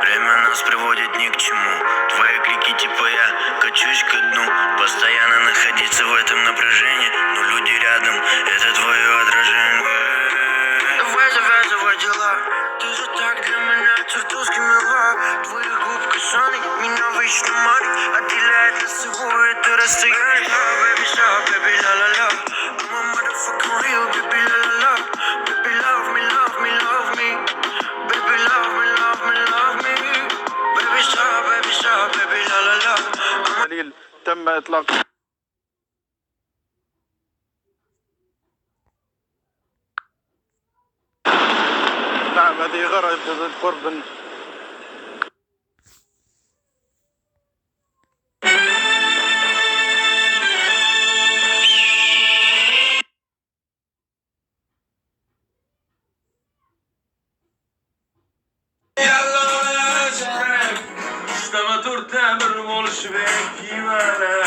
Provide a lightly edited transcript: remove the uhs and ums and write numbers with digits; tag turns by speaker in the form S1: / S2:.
S1: Время нас приводит ни к чему. Твои крики типа я качусь ко дну. Постоянно находиться в этом напряжении, но люди рядом, это твое отражение. Давай завязывай дела. Ты же так для меня чертовски мила. Твоих губ касаний меня вечно манит. Отделяет нас всего это расстояние. Baby shark, baby la la la. I'm a motherfucking real baby la la la. Baby love me, love me, love me. Baby love me, love me, love me. Baby shark, baby la la la.
S2: دليل تم إطلاق نعم هذه غرض قرب
S1: Stava tornando, non lo si vede chi va.